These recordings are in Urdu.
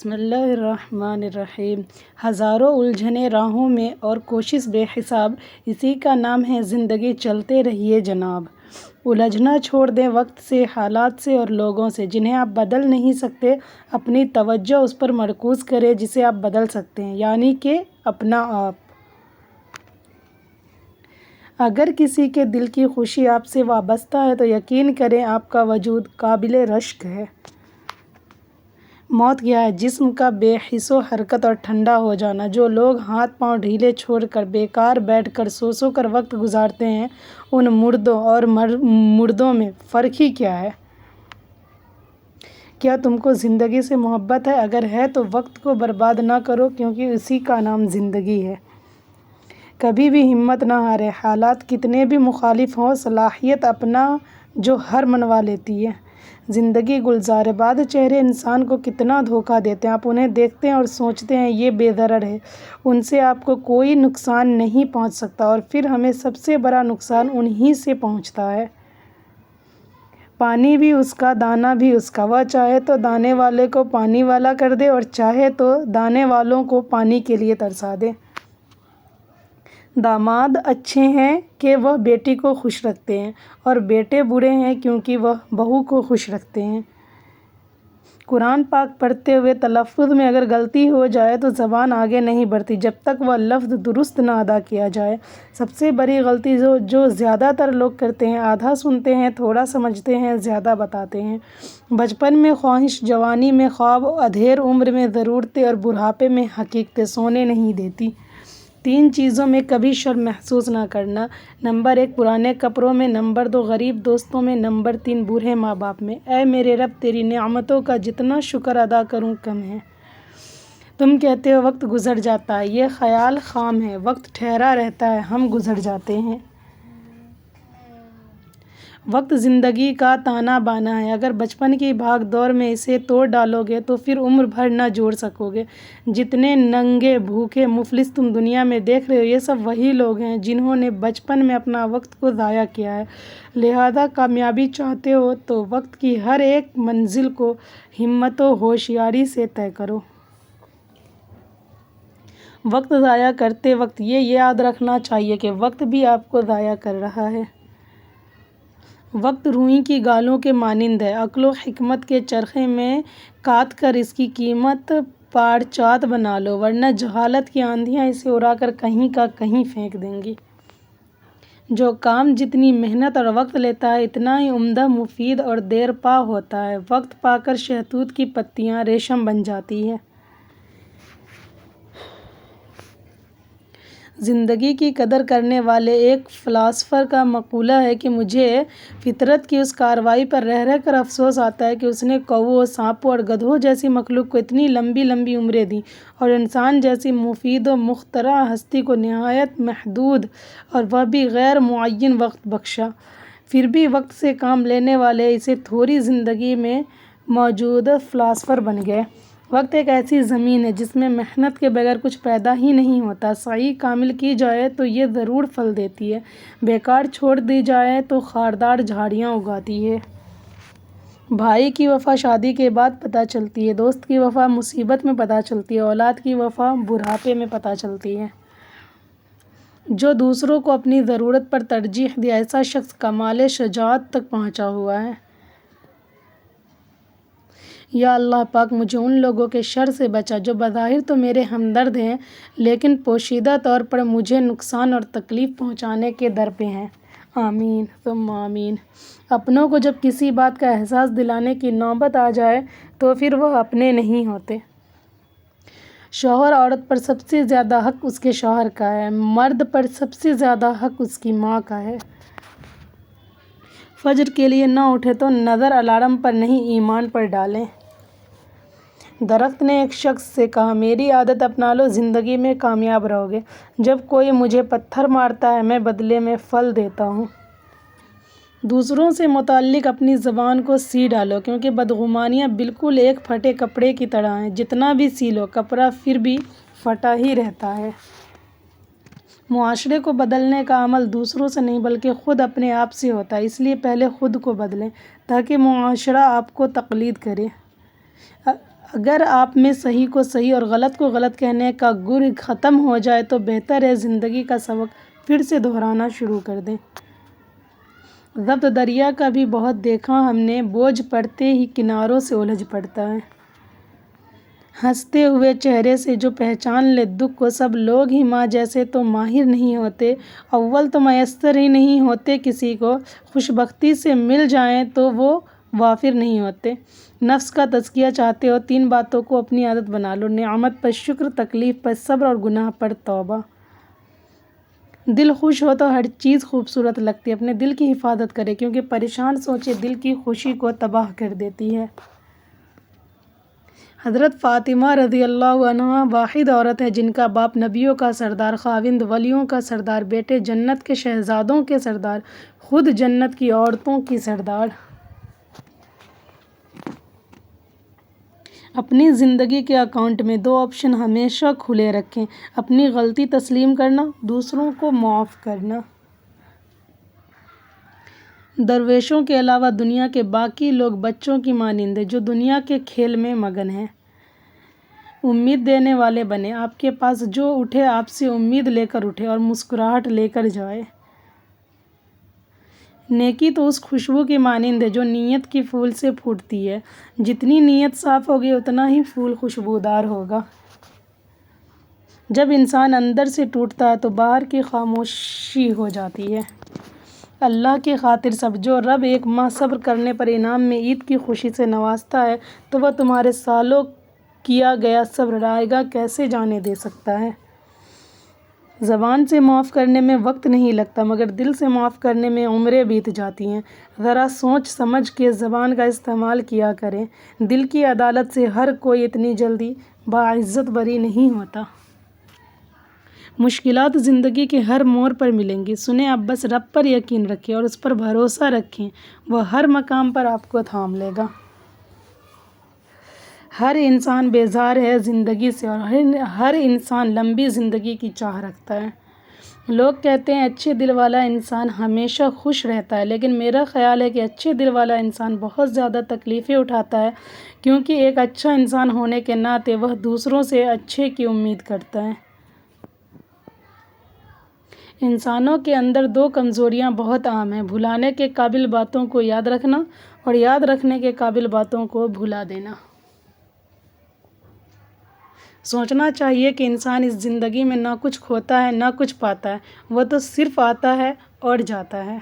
بسم اللہ الرحمن الرحیم۔ ہزاروں الجھنیں راہوں میں اور کوشش بے حساب، اسی کا نام ہے زندگی، چلتے رہیے جناب۔ الجھنا چھوڑ دیں وقت سے، حالات سے اور لوگوں سے جنہیں آپ بدل نہیں سکتے۔ اپنی توجہ اس پر مرکوز کریں جسے آپ بدل سکتے ہیں، یعنی کہ اپنا آپ۔ اگر کسی کے دل کی خوشی آپ سے وابستہ ہے تو یقین کریں آپ کا وجود قابل رشک ہے۔ موت کیا ہے؟ جسم کا بے حس و حرکت اور ٹھنڈا ہو جانا۔ جو لوگ ہاتھ پاؤں ڈھیلے چھوڑ کر بیکار بیٹھ کر سو کر وقت گزارتے ہیں، ان مردوں اور مردوں میں فرق ہی کیا ہے؟ کیا تم کو زندگی سے محبت ہے؟ اگر ہے تو وقت کو برباد نہ کرو، کیونکہ اسی کا نام زندگی ہے۔ کبھی بھی ہمت نہ ہاریں، حالات کتنے بھی مخالف ہوں، صلاحیت اپنا جو ہر منوا لیتی ہے۔ زندگی گلزار ہے۔ بعض چہرے انسان کو کتنا دھوکہ دیتے ہیں، آپ انہیں دیکھتے ہیں اور سوچتے ہیں یہ بے ضرر ہے، ان سے آپ کو کوئی نقصان نہیں پہنچ سکتا، اور پھر ہمیں سب سے بڑا نقصان انہی سے پہنچتا ہے۔ پانی بھی اس کا، دانہ بھی اس کا، وہ چاہے تو دانے والے کو پانی والا کر دے اور چاہے تو دانے والوں کو پانی کے لیے ترسا دے۔ داماد اچھے ہیں کہ وہ بیٹی کو خوش رکھتے ہیں، اور بیٹے برے ہیں کیونکہ وہ بہو کو خوش رکھتے ہیں۔ قرآن پاک پڑھتے ہوئے تلفظ میں اگر غلطی ہو جائے تو زبان آگے نہیں بڑھتی جب تک وہ لفظ درست نہ ادا کیا جائے۔ سب سے بڑی غلطی جو زیادہ تر لوگ کرتے ہیں، آدھا سنتے ہیں، تھوڑا سمجھتے ہیں، زیادہ بتاتے ہیں۔ بچپن میں خواہش، جوانی میں خواب، ادھیر عمر میں ضرورتیں اور بڑھاپے میں حقیقتیں سونے نہیں دیتی۔ 3 چیزوں میں کبھی شرم محسوس نہ کرنا۔ نمبر 1 پرانے کپڑوں میں، نمبر 2 غریب دوستوں میں، نمبر 3 بوڑھے ماں باپ میں۔ اے میرے رب، تیری نعمتوں کا جتنا شکر ادا کروں کم ہے۔ تم کہتے ہو وقت گزر جاتا ہے، یہ خیال خام ہے۔ وقت ٹھہرا رہتا ہے، ہم گزر جاتے ہیں۔ وقت زندگی کا تانا بانا ہے، اگر بچپن کی بھاگ دوڑ میں اسے توڑ ڈالو گے تو پھر عمر بھر نہ جوڑ سکو گے۔ جتنے ننگے بھوکے مفلس تم دنیا میں دیکھ رہے ہو، یہ سب وہی لوگ ہیں جنہوں نے بچپن میں اپنا وقت کو ضائع کیا ہے۔ لہذا کامیابی چاہتے ہو تو وقت کی ہر ایک منزل کو ہمت و ہوشیاری سے طے کرو۔ وقت ضائع کرتے وقت یہ یاد رکھنا چاہیے کہ وقت بھی آپ کو ضائع کر رہا ہے۔ وقت روئی کی گالوں کے مانند ہے، عقل و حکمت کے چرخے میں کاٹ کر اس کی قیمت پاڑ چات بنا لو، ورنہ جہالت کی آندھیاں اسے اڑا کر کہیں کا کہیں پھینک دیں گی۔ جو کام جتنی محنت اور وقت لیتا ہے اتنا ہی عمدہ، مفید اور دیر پا ہوتا ہے۔ وقت پا کر شہتوت کی پتیاں ریشم بن جاتی ہیں۔ زندگی کی قدر کرنے والے ایک فلاسفر کا مقولہ ہے کہ مجھے فطرت کی اس کارروائی پر رہ رہ کر افسوس آتا ہے کہ اس نے کووں، سانپوں اور گدھوں جیسی مخلوق کو اتنی لمبی لمبی عمریں دیں اور انسان جیسی مفید و مخترع ہستی کو نہایت محدود اور وہ بھی غیر معین وقت بخشا۔ پھر بھی وقت سے کام لینے والے اسے تھوڑی زندگی میں موجود فلاسفر بن گئے۔ وقت ایک ایسی زمین ہے جس میں محنت کے بغیر کچھ پیدا ہی نہیں ہوتا۔ سعی کامل کی جائے تو یہ ضرور پھل دیتی ہے، بیکار چھوڑ دی جائے تو خاردار جھاڑیاں اگاتی ہے۔ بھائی کی وفا شادی کے بعد پتہ چلتی ہے، دوست کی وفا مصیبت میں پتہ چلتی ہے، اولاد کی وفا بڑھاپے میں پتہ چلتی ہے۔ جو دوسروں کو اپنی ضرورت پر ترجیح دے، ایسا شخص کمال شجاعت تک پہنچا ہوا ہے۔ یا اللہ پاک، مجھے ان لوگوں کے شر سے بچا جو بظاہر تو میرے ہمدرد ہیں لیکن پوشیدہ طور پر مجھے نقصان اور تکلیف پہنچانے کے در پہ ہیں۔ آمین ثم آمین۔ اپنوں کو جب کسی بات کا احساس دلانے کی نوبت آ جائے تو پھر وہ اپنے نہیں ہوتے۔ شوہر عورت پر سب سے زیادہ حق اس کے شوہر کا ہے، مرد پر سب سے زیادہ حق اس کی ماں کا ہے۔ فجر کے لیے نہ اٹھے تو نظر الارم پر نہیں، ایمان پر ڈالیں۔ درخت نے ایک شخص سے کہا، میری عادت اپنا لو، زندگی میں کامیاب رہو گے۔ جب کوئی مجھے پتھر مارتا ہے میں بدلے میں پھل دیتا ہوں۔ دوسروں سے متعلق اپنی زبان کو سی ڈالو، کیونکہ بدگمانیاں بالکل ایک پھٹے کپڑے کی طرح ہیں، جتنا بھی سی لو کپڑا پھر بھی پھٹا ہی رہتا ہے۔ معاشرے کو بدلنے کا عمل دوسروں سے نہیں بلکہ خود اپنے آپ سے ہوتا ہے، اس لیے پہلے خود کو بدلیں تاکہ معاشرہ آپ کو تقلید کرے۔ اگر آپ میں صحیح کو صحیح اور غلط کو غلط کہنے کا گر ختم ہو جائے تو بہتر ہے زندگی کا سبق پھر سے دہرانا شروع کر دیں۔ ضبط دریا کا بھی بہت دیکھا ہم نے، بوجھ پڑتے ہی کناروں سے الجھ پڑتا ہے۔ ہنستے ہوئے چہرے سے جو پہچان لے دکھ کو، سب لوگ ہی ماں جیسے تو ماہر نہیں ہوتے، اول تو میسر ہی نہیں ہوتے کسی کو، خوش بختی سے مل جائیں تو وہ وافر نہیں ہوتے۔ نفس کا تزکیہ چاہتے ہو، 3 باتوں کو اپنی عادت بنا لو: نعمت پر شکر، تکلیف پر صبر اور گناہ پر توبہ۔ دل خوش ہو تو ہر چیز خوبصورت لگتی ہے۔ اپنے دل کی حفاظت کریں، کیونکہ پریشان سوچیں دل کی خوشی کو تباہ کر دیتی ہے۔ حضرت فاطمہ رضی اللہ عنہا واحد عورت ہے جن کا باپ نبیوں کا سردار، خاوند ولیوں کا سردار، بیٹے جنت کے شہزادوں کے سردار، خود جنت کی عورتوں کی سردار۔ اپنی زندگی کے اکاؤنٹ میں 2 آپشن ہمیشہ کھلے رکھیں: اپنی غلطی تسلیم کرنا، دوسروں کو معاف کرنا۔ درویشوں کے علاوہ دنیا کے باقی لوگ بچوں کی مانند ہیں جو دنیا کے کھیل میں مگن ہیں۔ امید دینے والے بنیں، آپ کے پاس جو اٹھے آپ سے امید لے کر اٹھے اور مسکراہٹ لے کر جائے۔ نیکی تو اس خوشبو کی مانند ہے جو نیت کے پھول سے پھوٹتی ہے، جتنی نیت صاف ہوگی اتنا ہی پھول خوشبودار ہوگا۔ جب انسان اندر سے ٹوٹتا ہے تو باہر کی خاموشی ہو جاتی ہے۔ اللہ کی خاطر سب، جو رب ایک ماہ صبر کرنے پر انعام میں عید کی خوشی سے نوازتا ہے تو وہ تمہارے سالوں کیا گیا صبر رائگاں کیسے جانے دے سکتا ہے۔ زبان سے معاف کرنے میں وقت نہیں لگتا، مگر دل سے معاف کرنے میں عمریں بیت جاتی ہیں۔ ذرا سوچ سمجھ کے زبان کا استعمال کیا کریں، دل کی عدالت سے ہر کوئی اتنی جلدی باعزت بری نہیں ہوتا۔ مشکلات زندگی کے ہر موڑ پر ملیں گی، سنیں آپ بس رب پر یقین رکھیں اور اس پر بھروسہ رکھیں، وہ ہر مقام پر آپ کو تھام لے گا۔ ہر انسان بیزار ہے زندگی سے اور ہر انسان لمبی زندگی کی چاہ رکھتا ہے۔ لوگ کہتے ہیں اچھے دل والا انسان ہمیشہ خوش رہتا ہے، لیکن میرا خیال ہے کہ اچھے دل والا انسان بہت زیادہ تکلیفیں اٹھاتا ہے، کیونکہ ایک اچھا انسان ہونے کے ناطے وہ دوسروں سے اچھے کی امید کرتا ہے۔ انسانوں کے اندر 2 کمزوریاں بہت عام ہیں: بھلانے کے قابل باتوں کو یاد رکھنا اور یاد رکھنے کے قابل باتوں کو بھلا دینا۔ سوچنا چاہیے کہ انسان اس زندگی میں نہ کچھ کھوتا ہے نہ کچھ پاتا ہے، وہ تو صرف آتا ہے اور جاتا ہے۔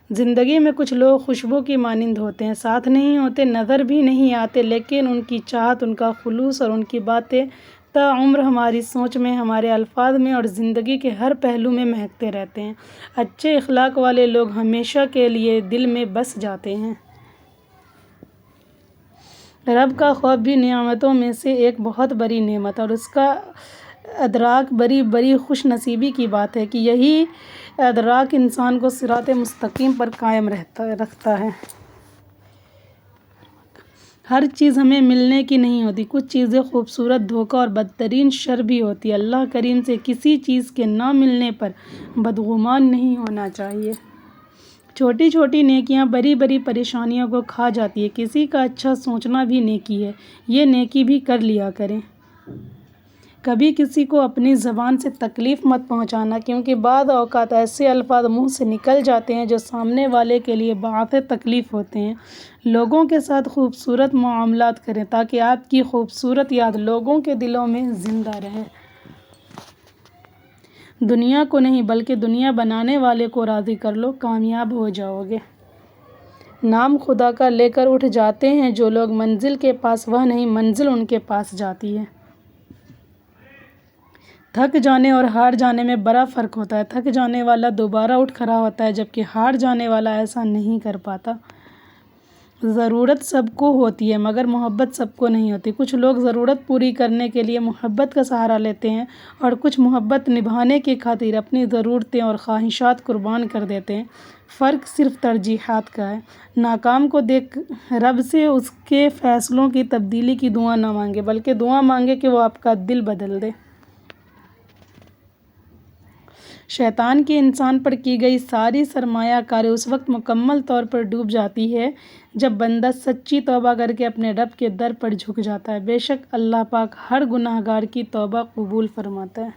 زندگی میں کچھ لوگ خوشبو کی مانند ہوتے ہیں، ساتھ نہیں ہوتے، نظر بھی نہیں آتے، لیکن ان کی چاہت، ان کا خلوص اور ان کی باتیں تا عمر ہماری سوچ میں، ہمارے الفاظ میں اور زندگی کے ہر پہلو میں مہکتے رہتے ہیں۔ اچھے اخلاق والے لوگ ہمیشہ کے لیے دل میں بس جاتے ہیں۔ رب کا خوف بھی نعمتوں میں سے ایک بہت بڑی نعمت ہے اور اس کا ادراک بڑی خوش نصیبی کی بات ہے کہ یہی ادراک انسان کو صراط مستقیم پر قائم رکھتا ہے۔ ہر چیز ہمیں ملنے کی نہیں ہوتی، کچھ چیزیں خوبصورت، دھوکہ اور بدترین شر بھی ہوتی ہے۔ اللہ کریم سے کسی چیز کے نہ ملنے پر بدگمان نہیں ہونا چاہیے۔ چھوٹی چھوٹی نیکیاں بڑی بڑی پریشانیوں کو کھا جاتی ہے، کسی کا اچھا سوچنا بھی نیکی ہے، یہ نیکی بھی کر لیا کریں۔ کبھی کسی کو اپنی زبان سے تکلیف مت پہنچانا، کیونکہ بعض اوقات ایسے الفاظ منہ سے نکل جاتے ہیں جو سامنے والے کے لیے باعث تکلیف ہوتے ہیں۔ لوگوں کے ساتھ خوبصورت معاملات کریں تاکہ آپ کی خوبصورت یاد لوگوں کے دلوں میں زندہ رہے۔ دنیا کو نہیں بلکہ دنیا بنانے والے کو راضی کر لو، کامیاب ہو جاؤ گے۔ نام خدا کا لے کر اٹھ جاتے ہیں جو لوگ منزل کے پاس، وہ نہیں منزل ان کے پاس جاتی ہے۔ تھک جانے اور ہار جانے میں بڑا فرق ہوتا ہے، تھک جانے والا دوبارہ اٹھ کھڑا ہوتا ہے جبکہ ہار جانے والا ایسا نہیں کر پاتا۔ ضرورت سب کو ہوتی ہے مگر محبت سب کو نہیں ہوتی۔ کچھ لوگ ضرورت پوری کرنے کے لیے محبت کا سہارا لیتے ہیں اور کچھ محبت نبھانے کی خاطر اپنی ضرورتیں اور خواہشات قربان کر دیتے ہیں۔ فرق صرف ترجیحات کا ہے۔ ناکام کو دیکھ رب سے اس کے فیصلوں کی تبدیلی کی دعا نہ مانگے، بلکہ دعا مانگے کہ وہ آپ کا دل بدل دے۔ شیطان کی انسان پر کی گئی ساری سرمایہ کاری اس وقت مکمل طور پر ڈوب جاتی ہے جب بندہ سچی توبہ کر کے اپنے رب کے در پر جھک جاتا ہے۔ بے شک اللہ پاک ہر گناہ گار کی توبہ قبول فرماتا ہے۔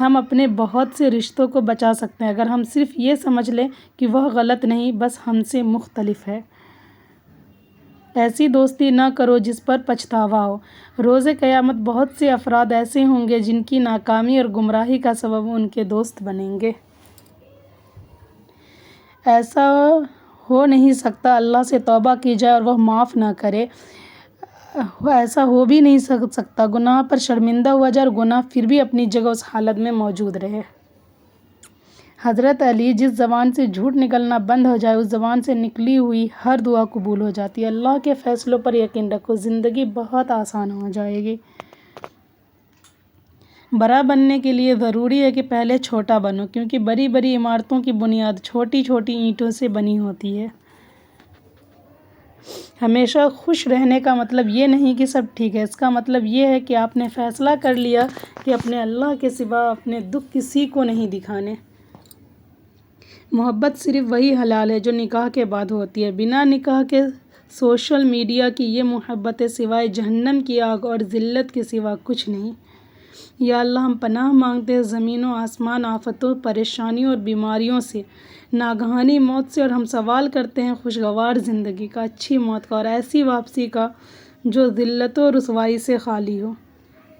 ہم اپنے بہت سے رشتوں کو بچا سکتے ہیں اگر ہم صرف یہ سمجھ لیں کہ وہ غلط نہیں، بس ہم سے مختلف ہے۔ ایسی دوستی نہ کرو جس پر پچھتاوا ہو۔ روز قیامت بہت سے افراد ایسے ہوں گے جن کی ناکامی اور گمراہی کا سبب ان کے دوست بنیں گے۔ ایسا ہو نہیں سکتا اللہ سے توبہ کی جائے اور وہ معاف نہ کرے، ایسا ہو بھی نہیں سکتا گناہ پر شرمندہ ہوا جائے اور گناہ پھر بھی اپنی جگہ اس حالت میں موجود رہے۔ حضرت علی، جس زبان سے جھوٹ نکلنا بند ہو جائے اس زبان سے نکلی ہوئی ہر دعا قبول ہو جاتی ہے۔ اللہ کے فیصلوں پر یقین رکھو، زندگی بہت آسان ہو جائے گی۔ بڑا بننے کے لیے ضروری ہے کہ پہلے چھوٹا بنو، کیونکہ بڑی بڑی عمارتوں کی بنیاد چھوٹی چھوٹی اینٹوں سے بنی ہوتی ہے۔ ہمیشہ خوش رہنے کا مطلب یہ نہیں کہ سب ٹھیک ہے، اس کا مطلب یہ ہے کہ آپ نے فیصلہ کر لیا کہ اپنے اللہ کے سوا اپنے دکھ کسی کو نہیں دکھانے۔ محبت صرف وہی حلال ہے جو نکاح کے بعد ہوتی ہے۔ بنا نکاح کے سوشل میڈیا کی یہ محبتیں سوائے جہنم کی آگ اور ذلت کے سوا کچھ نہیں۔ یا اللہ، ہم پناہ مانگتے ہیں زمین و آسمان، آفتوں، پریشانیوں اور بیماریوں سے، ناگہانی موت سے، اور ہم سوال کرتے ہیں خوشگوار زندگی کا، اچھی موت کا اور ایسی واپسی کا جو ذلت و رسوائی سے خالی ہو۔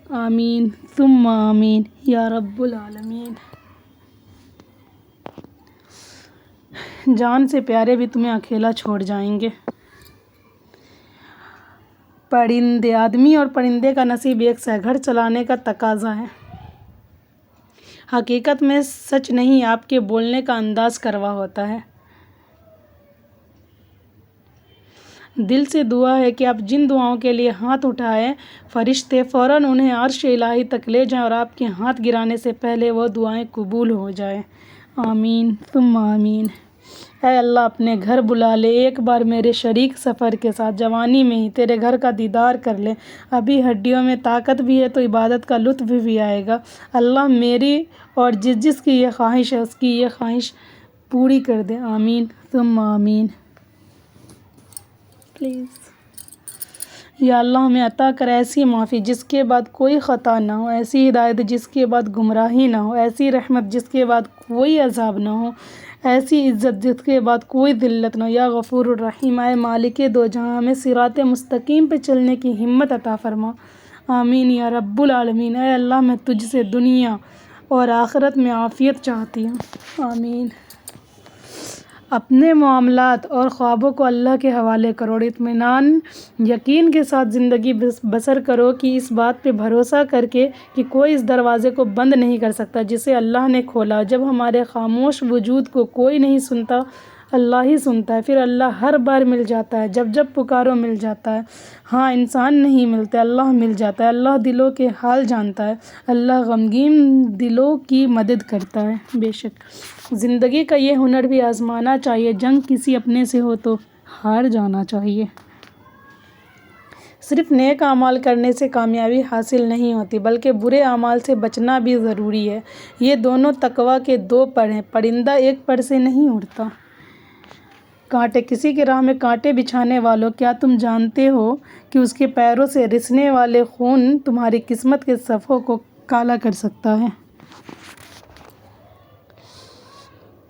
آمین ثم آمین یا رب العالمین۔ جان سے پیارے بھی تمہیں اکیلا چھوڑ جائیں گے۔ پرندے، آدمی اور پرندے کا نصیب ایک سا ہے، گھر چلانے کا تقاضا ہے۔ حقیقت میں سچ نہیں، آپ کے بولنے کا انداز کروا ہوتا ہے۔ دل سے دعا ہے کہ آپ جن دعاؤں کے لیے ہاتھ اٹھائیں، فرشتے فوراً انہیں عرش الہی تک لے جائیں اور آپ کے ہاتھ گرانے سے پہلے وہ دعائیں قبول ہو جائیں۔ آمین ثم آمین۔ اے اللہ، اپنے گھر بلا لے، ایک بار میرے شریک سفر کے ساتھ جوانی میں ہی تیرے گھر کا دیدار کر لیں۔ ابھی ہڈیوں میں طاقت بھی ہے تو عبادت کا لطف بھی آئے گا۔ اللہ، میری اور جس کی یہ خواہش ہے اس کی یہ خواہش پوری کر دے۔ آمین ثم آمین۔ پلیز یا اللہ، ہمیں عطا کر ایسی معافی جس کے بعد کوئی خطا نہ ہو، ایسی ہدایت جس کے بعد گمراہی نہ ہو، ایسی رحمت جس کے بعد کوئی عذاب نہ ہو، ایسی عزت جس کے بعد کوئی ذلت نہ ہو۔ یا غفور الرحیم، اے مالک دو جہاں، ہمیں صراط مستقیم پہ چلنے کی ہمت عطا فرما۔ آمین یا رب العالمین۔ اے اللہ، میں تجھ سے دنیا اور آخرت میں عافیت چاہتی ہوں۔ آمین۔ اپنے معاملات اور خوابوں کو اللہ کے حوالے کرو اور اطمینان، یقین کے ساتھ زندگی بسر کرو کہ اس بات پہ بھروسہ کر کے کہ کوئی اس دروازے کو بند نہیں کر سکتا جسے اللہ نے کھولا۔ جب ہمارے خاموش وجود کو کوئی نہیں سنتا، اللہ ہی سنتا ہے، پھر اللہ ہر بار مل جاتا ہے، جب جب پکارو مل جاتا ہے۔ ہاں، انسان نہیں ملتے، اللہ مل جاتا ہے۔ اللہ دلوں کے حال جانتا ہے، اللہ غمگین دلوں کی مدد کرتا ہے۔ بے شک زندگی کا یہ ہنر بھی آزمانا چاہیے، جنگ کسی اپنے سے ہو تو ہار جانا چاہیے۔ صرف نیک اعمال کرنے سے کامیابی حاصل نہیں ہوتی بلکہ برے اعمال سے بچنا بھی ضروری ہے۔ یہ دونوں تقویٰ کے دو پر ہیں، پرندہ ایک پر سے نہیں اڑتا۔ کانٹے، کسی کی راہ میں کانٹے بچھانے والوں، کیا تم جانتے ہو کہ اس کے پیروں سے رسنے والے خون تمہاری قسمت کے صفحوں کو کالا کر سکتا ہے۔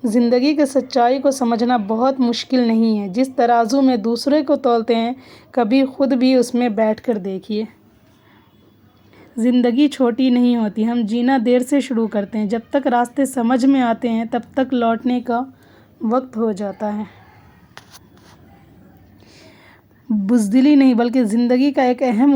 زندگی کی سچائی کو سمجھنا بہت مشکل نہیں ہے۔ جس ترازو میں دوسرے کو تولتے ہیں، کبھی خود بھی اس میں بیٹھ کر دیکھیے۔ زندگی چھوٹی نہیں ہوتی، ہم جینا دیر سے شروع کرتے ہیں۔ جب تک راستے سمجھ میں آتے ہیں تب تک لوٹنے کا وقت ہو جاتا ہے۔ بزدلی نہیں بلکہ زندگی کا ایک اہم